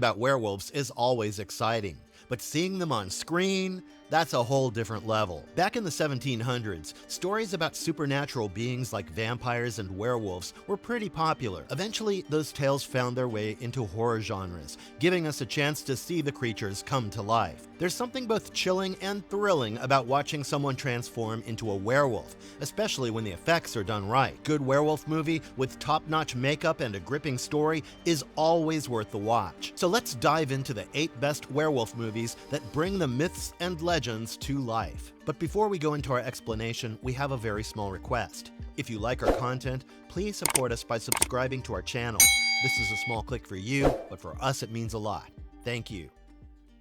about werewolves is always exciting, but seeing them on screen, that's a whole different level. Back in the 1700s, stories about supernatural beings like vampires and werewolves were pretty popular. Eventually, those tales found their way into horror genres, giving us a chance to see the creatures come to life. There's something both chilling and thrilling about watching someone transform into a werewolf, especially when the effects are done right. Good werewolf movie with top-notch makeup and a gripping story is always worth the watch. So let's dive into the 8 best werewolf movies that bring the myths and legends to life. But before we go into our explanation, we have a very small request. If you like our content, please support us by subscribing to our channel. This is a small click for you, but for us it means a lot. Thank you.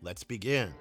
Let's begin.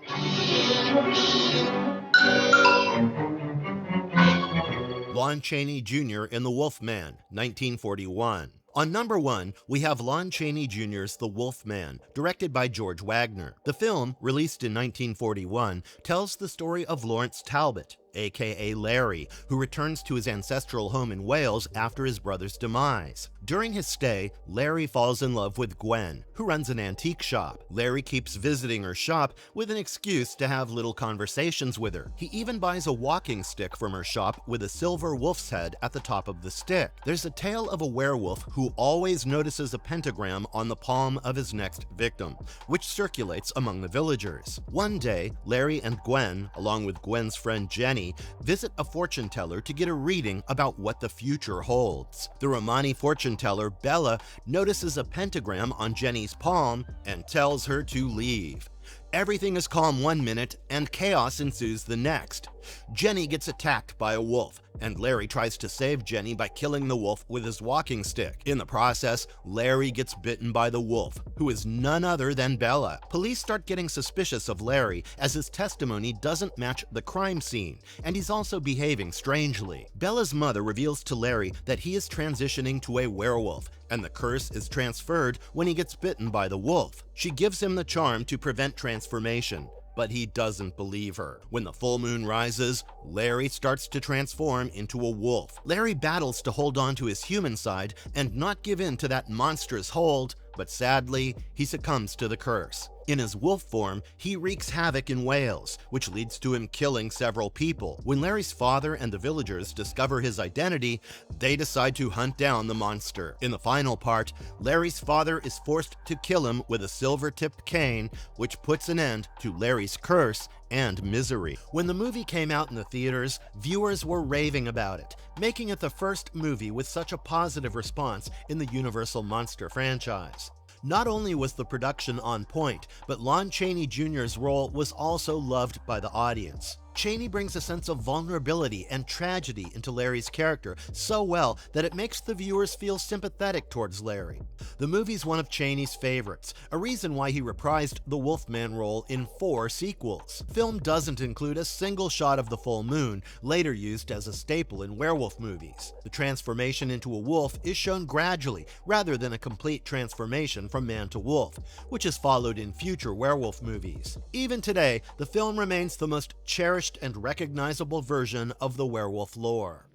Lon Chaney Jr. in The Wolfman, 1941. On number 1, we have Lon Chaney Jr.'s The Wolfman, directed by George Waggner. The film, released in 1941, tells the story of Lawerence Talbot, aka Larry, who returns to his ancestral home in Wales after his brother's demise. During his stay, Larry falls in love with Gwen, who runs an antique shop. Larry keeps visiting her shop with an excuse to have little conversations with her. He even buys a walking stick from her shop with a silver wolf's head at the top of the stick. There's a tale of a werewolf who always notices a pentagram on the palm of his next victim, which circulates among the villagers. One day, Larry and Gwen, along with Gwen's friend Jenny, visit a fortune teller to get a reading about what the future holds. The Romani Fortuneteller, Bela, notices a pentagram on Jenny's palm and tells her to leave. Everything is calm one minute and chaos ensues the next. Jenny gets attacked by a wolf, and Larry tries to save Jenny by killing the wolf with his walking stick. In the process, Larry gets bitten by the wolf, who is none other than Bela. Police start getting suspicious of Larry as his testimony doesn't match the crime scene, and he's also behaving strangely. Bela's mother reveals to Larry that he is transitioning to a werewolf, and the curse is transferred when he gets bitten by the wolf. She gives him the charm to prevent transformation, but he doesn't believe her. When the full moon rises, Larry starts to transform into a wolf. Larry battles to hold on to his human side and not give in to that monstrous hold, but sadly, he succumbs to the curse. In his wolf form, he wreaks havoc in Wales, which leads to him killing several people. When Larry's father and the villagers discover his identity, they decide to hunt down the monster. In the final part, Larry's father is forced to kill him with a silver-tipped cane, which puts an end to Larry's curse and misery. When the movie came out in the theaters, viewers were raving about it, making it the first movie with such a positive response in the Universal Monster franchise. Not only was the production on point, but Lon Chaney Jr.'s role was also loved by the audience. Chaney brings a sense of vulnerability and tragedy into Larry's character so well that it makes the viewers feel sympathetic towards Larry. The movie's one of Chaney's favorites, a reason why he reprised the Wolfman role in 4 sequels. Film doesn't include a single shot of the full moon, later used as a staple in werewolf movies. The transformation into a wolf is shown gradually, rather than a complete transformation from man to wolf, which is followed in future werewolf movies. Even today, the film remains the most cherished and recognizable version of the werewolf lore.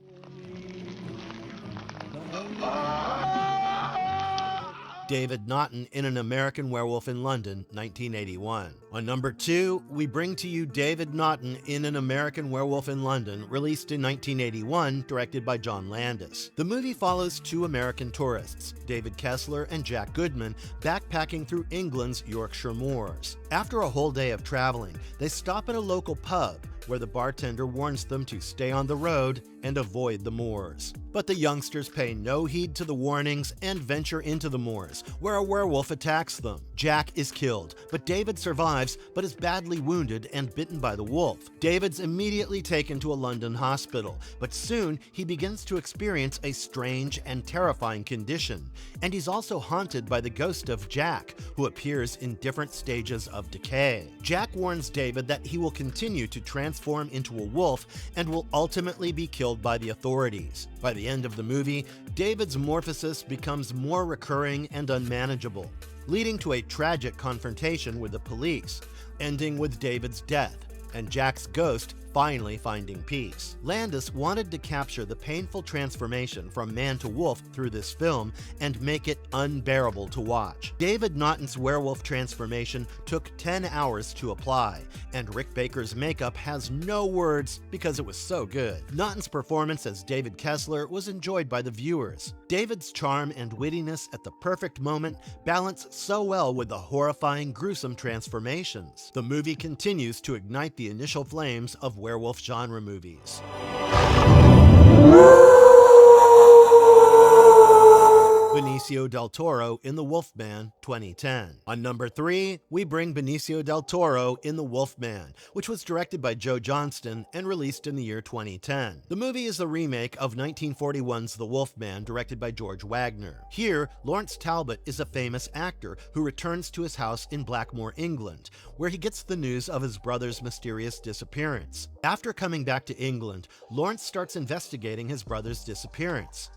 David Naughton in An American Werewolf in London, 1981. On number 2, we bring to you David Naughton in An American Werewolf in London, released in 1981, directed by John Landis. The movie follows 2 American tourists, David Kessler and Jack Goodman, backpacking through England's Yorkshire moors. After a whole day of traveling, they stop at a local pub, where the bartender warns them to stay on the road and avoid the moors. But the youngsters pay no heed to the warnings and venture into the moors, where a werewolf attacks them. Jack is killed, but David survives, but is badly wounded and bitten by the wolf. David's immediately taken to a London hospital, but soon he begins to experience a strange and terrifying condition, and he's also haunted by the ghost of Jack, who appears in different stages of decay. Jack warns David that he will continue to transform into a wolf and will ultimately be killed by the authorities. By the end of the movie, David's morphosis becomes more recurring and unmanageable, leading to a tragic confrontation with the police, ending with David's death and Jack's ghost finally finding peace. Landis wanted to capture the painful transformation from man to wolf through this film and make it unbearable to watch. David Naughton's werewolf transformation took 10 hours to apply, and Rick Baker's makeup has no words because it was so good. Naughton's performance as David Kessler was enjoyed by the viewers. David's charm and wittiness at the perfect moment balance so well with the horrifying, gruesome transformations. The movie continues to ignite the initial flames of werewolf genre movies. Benicio del Toro in The Wolfman, 2010. On number 3, we bring Benicio del Toro in The Wolfman, which was directed by Joe Johnston and released in the year 2010. The movie is a remake of 1941's The Wolfman, directed by George Waggner. Here, Lawerence Talbot is a famous actor who returns to his house in Blackmore, England, where he gets the news of his brother's mysterious disappearance. After coming back to England, Lawerence starts investigating his brother's disappearance.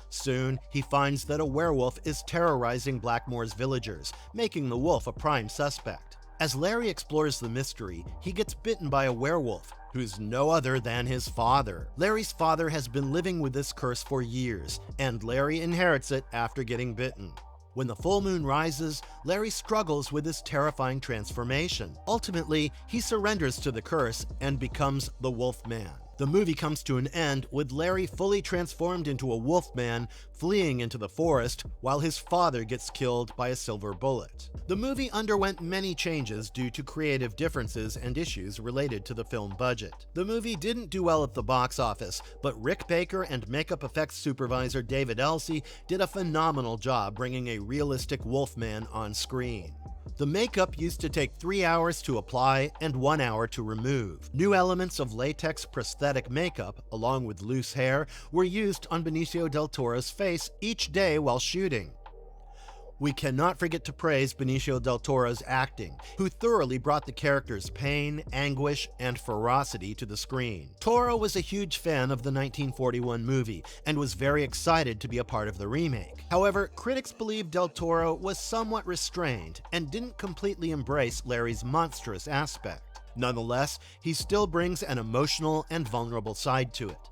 Soon, he finds that a werewolf is terrorizing Blackmore's villagers, making the wolf a prime suspect. As Larry explores the mystery, he gets bitten by a werewolf, who's no other than his father. Larry's father has been living with this curse for years, and Larry inherits it after getting bitten. When the full moon rises, Larry struggles with his terrifying transformation. Ultimately, he surrenders to the curse and becomes the Wolfman. The movie comes to an end with Larry fully transformed into a wolfman, fleeing into the forest while his father gets killed by a silver bullet. The movie underwent many changes due to creative differences and issues related to the film budget. The movie didn't do well at the box office, but Rick Baker and makeup effects supervisor David Elsey did a phenomenal job bringing a realistic wolfman on screen. The makeup used to take 3 hours to apply and 1 hour to remove. New elements of latex prosthetic makeup, along with loose hair, were used on Benicio del Toro's face each day while shooting. We cannot forget to praise Benicio del Toro's acting, who thoroughly brought the character's pain, anguish, and ferocity to the screen. Toro was a huge fan of the 1941 movie and was very excited to be a part of the remake. However, critics believe del Toro was somewhat restrained and didn't completely embrace Larry's monstrous aspect. Nonetheless, he still brings an emotional and vulnerable side to it.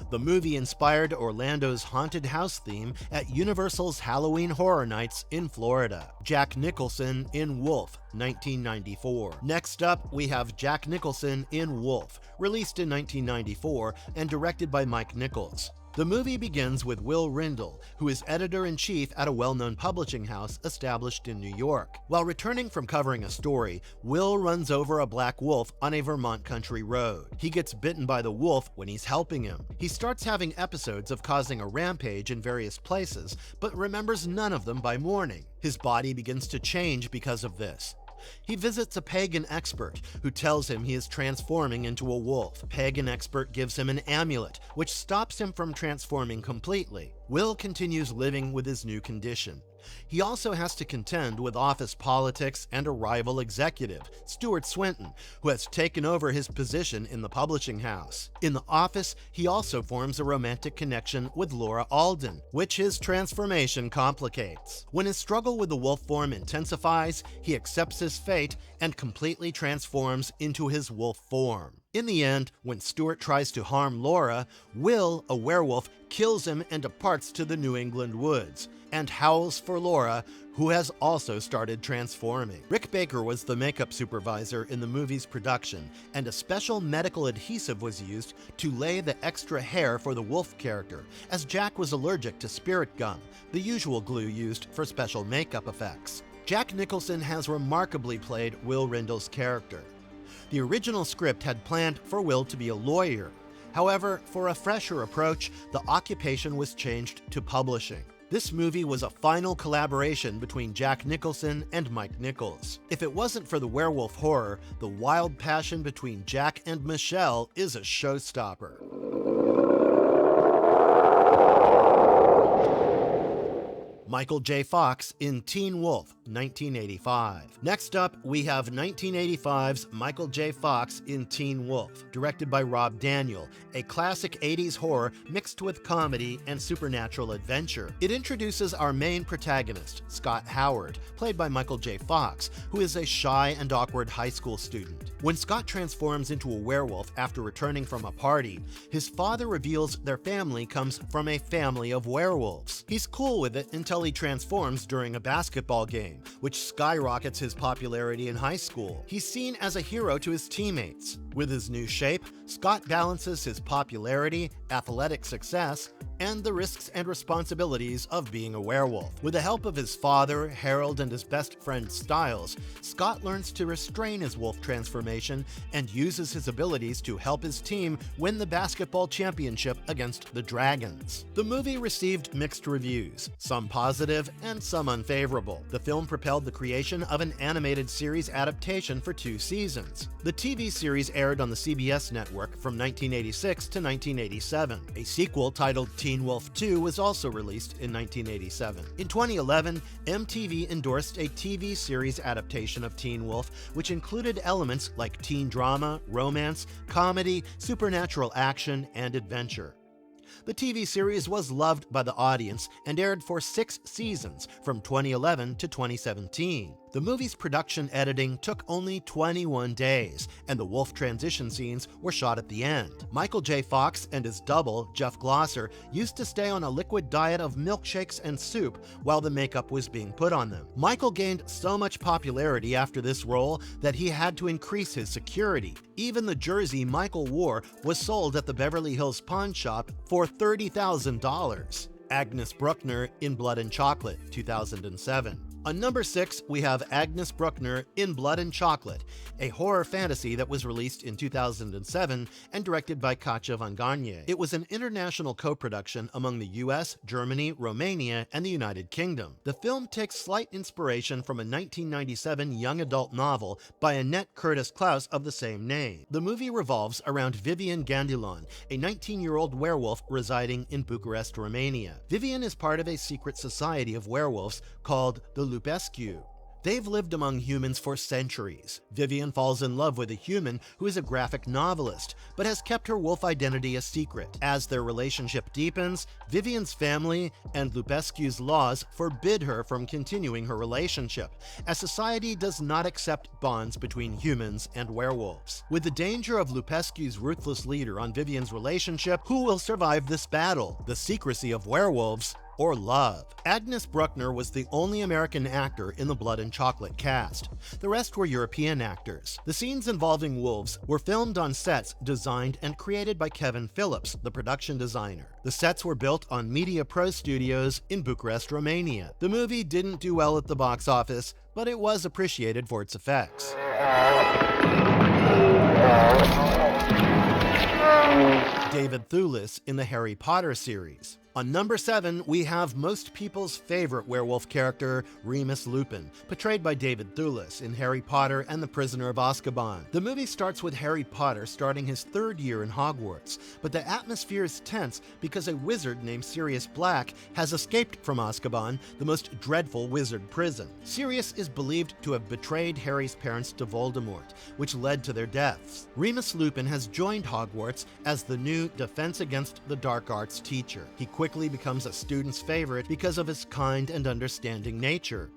The movie inspired Orlando's haunted house theme at Universal's Halloween Horror Nights in Florida. Jack Nicholson in Wolf, 1994. Next up, we have Jack Nicholson in Wolf, released in 1994 and directed by Mike Nichols. The movie begins with Will Rindle, who is editor-in-chief at a well-known publishing house established in New York. While returning from covering a story, Will runs over a black wolf on a Vermont country road. He gets bitten by the wolf when he's helping him. He starts having episodes of causing a rampage in various places, but remembers none of them by morning. His body begins to change because of this. He visits a pagan expert who tells him he is transforming into a wolf. Pagan expert gives him an amulet, which stops him from transforming completely. Will continues living with his new condition. He also has to contend with office politics and a rival executive, Stuart Swinton, who has taken over his position in the publishing house. In the office, he also forms a romantic connection with Laura Alden, which his transformation complicates. When his struggle with the wolf form intensifies, he accepts his fate and completely transforms into his wolf form. In the end, when Stuart tries to harm Laura, Will, a werewolf, kills him and departs to the New England woods, and howls for Laura, who has also started transforming. Rick Baker was the makeup supervisor in the movie's production, and a special medical adhesive was used to lay the extra hair for the wolf character, as Jack was allergic to spirit gum, the usual glue used for special makeup effects. Jack Nicholson has remarkably played Will Rindle's character. The original script had planned for Will to be a lawyer. However, for a fresher approach, the occupation was changed to publishing. This movie was a final collaboration between Jack Nicholson and Mike Nichols. If it wasn't for the werewolf horror, the wild passion between Jack and Michelle is a showstopper. Michael J. Fox in Teen Wolf, 1985. Next up, we have 1985's Michael J. Fox in Teen Wolf, directed by Rob Daniel, a classic 80s horror mixed with comedy and supernatural adventure. It introduces our main protagonist, Scott Howard, played by Michael J. Fox, who is a shy and awkward high school student. When Scott transforms into a werewolf after returning from a party, his father reveals their family comes from a family of werewolves. He's cool with it until he transforms during a basketball game, which skyrockets his popularity in high school. He's seen as a hero to his teammates. With his new shape, Scott balances his popularity, athletic success, and the risks and responsibilities of being a werewolf. With the help of his father, Harold, and his best friend Styles, Scott learns to restrain his wolf transformation and uses his abilities to help his team win the basketball championship against the Dragons. The movie received mixed reviews, some positive and some unfavorable. The film propelled the creation of an animated series adaptation for 2 seasons. The TV series aired on the CBS network from 1986 to 1987. A sequel titled Teen Wolf 2 was also released in 1987. In 2011, MTV endorsed a TV series adaptation of Teen Wolf, which included elements like teen drama, romance, comedy, supernatural action, and adventure. The TV series was loved by the audience and aired for 6 seasons from 2011 to 2017. The movie's production editing took only 21 days, and the wolf transition scenes were shot at the end. Michael J. Fox and his double, Jeff Glosser, used to stay on a liquid diet of milkshakes and soup while the makeup was being put on them. Michael gained so much popularity after this role that he had to increase his security. Even the jersey Michael wore was sold at the Beverly Hills pawn shop for $30,000. Agnes Bruckner in Blood and Chocolate, 2007. On number 6, we have Agnes Bruckner in Blood and Chocolate, a horror fantasy that was released in 2007 and directed by Katja von Garnier. It was an international co-production among the US, Germany, Romania, and the United Kingdom. The film takes slight inspiration from a 1997 young adult novel by Annette Curtis Klaus of the same name. The movie revolves around Vivian Gandilon, a 19-year-old werewolf residing in Bucharest, Romania. Vivian is part of a secret society of werewolves called the Lupines. They've lived among humans for centuries. Vivian falls in love with a human who is a graphic novelist, but has kept her wolf identity a secret. As their relationship deepens, Vivian's family and Lupescu's laws forbid her from continuing her relationship, as society does not accept bonds between humans and werewolves. With the danger of Lupescu's ruthless leader on Vivian's relationship, who will survive this battle? The secrecy of werewolves or love? Agnes Bruckner was the only American actor in the Blood and Chocolate cast. The rest were European actors. The scenes involving wolves were filmed on sets designed and created by Kevin Phillips, the production designer. The sets were built on Media Pro Studios in Bucharest, Romania. The movie didn't do well at the box office, but it was appreciated for its effects. David Thewlis in the Harry Potter series. On number 7, we have most people's favorite werewolf character, Remus Lupin, portrayed by David Thewlis in Harry Potter and the Prisoner of Azkaban. The movie starts with Harry Potter starting his 3rd year in Hogwarts, but the atmosphere is tense because a wizard named Sirius Black has escaped from Azkaban, the most dreadful wizard prison. Sirius is believed to have betrayed Harry's parents to Voldemort, which led to their deaths. Remus Lupin has joined Hogwarts as the new Defense Against the Dark Arts teacher. He quickly becomes a student's favorite because of his kind and understanding nature.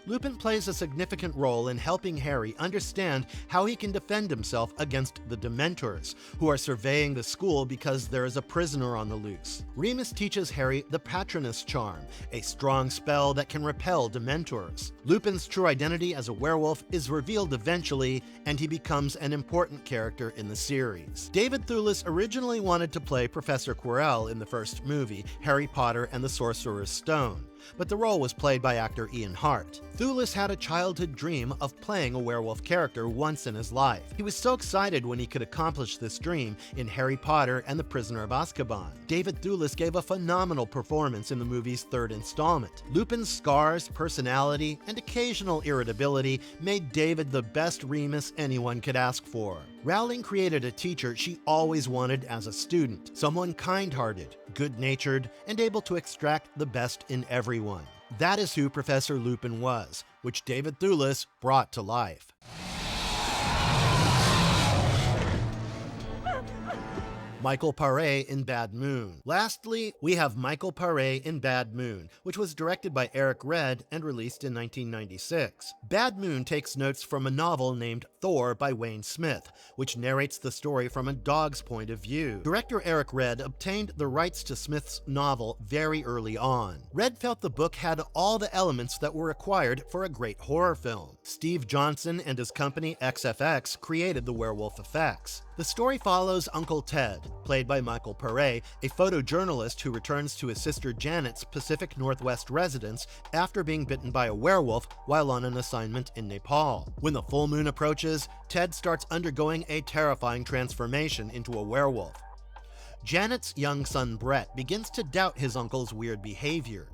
Lupin plays a significant role in helping Harry understand how he can defend himself against the Dementors, who are surveying the school because there is a prisoner on the loose. Remus teaches Harry the Patronus Charm, a strong spell that can repel Dementors. Lupin's true identity as a werewolf is revealed eventually, and he becomes an important character in the series. David Thewlis originally wanted to play Professor Quirrell in the first movie, Harry Potter and the Sorcerer's Stone, but the role was played by actor Ian Hart. Thewlis had a childhood dream of playing a werewolf character once in his life. He was so excited when he could accomplish this dream in Harry Potter and the Prisoner of Azkaban. David Thewlis gave a phenomenal performance in the movie's 3rd installment. Lupin's scars, personality, and occasional irritability made David the best Remus anyone could ask for. Rowling created a teacher she always wanted as a student, someone kind-hearted, good-natured, and able to extract the best in everyone. That is who Professor Lupin was, which David Thewlis brought to life. Michael Paré in Bad Moon. Lastly, we have Michael Paré in Bad Moon, which was directed by Eric Red and released in 1996. Bad Moon takes notes from a novel named Thor by Wayne Smith, which narrates the story from a dog's point of view. Director Eric Red obtained the rights to Smith's novel very early on. Red felt the book had all the elements that were required for a great horror film. Steve Johnson and his company XFX created the werewolf effects. The story follows Uncle Ted, played by Michael Paré, a photojournalist who returns to his sister Janet's Pacific Northwest residence after being bitten by a werewolf while on an assignment in Nepal. When the full moon approaches, Ted starts undergoing a terrifying transformation into a werewolf. Janet's young son Brett begins to doubt his uncle's weird behavior.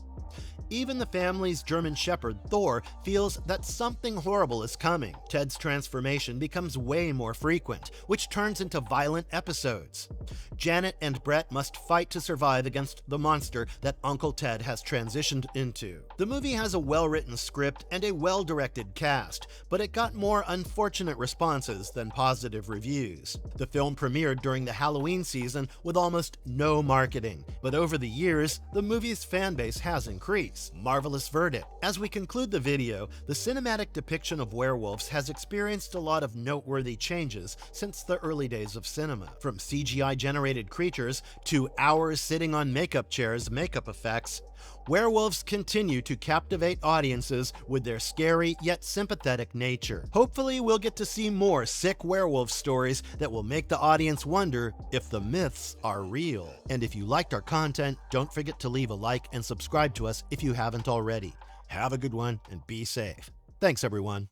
Even the family's German shepherd, Thor, feels that something horrible is coming. Ted's transformation becomes way more frequent, which turns into violent episodes. Janet and Brett must fight to survive against the monster that Uncle Ted has transitioned into. The movie has a well-written script and a well-directed cast, but it got more unfortunate responses than positive reviews. The film premiered during the Halloween season with almost no marketing, but over the years, the movie's fan base has increased. Marvelous verdict. As we conclude the video, the cinematic depiction of werewolves has experienced a lot of noteworthy changes since the early days of cinema. From CGI-generated creatures to hours sitting on makeup chairs makeup effects, werewolves continue to captivate audiences with their scary yet sympathetic nature. Hopefully, we'll get to see more sick werewolf stories that will make the audience wonder if the myths are real. And if you liked our content, don't forget to leave a like and subscribe to us if you haven't already. Have a good one and be safe. Thanks, everyone.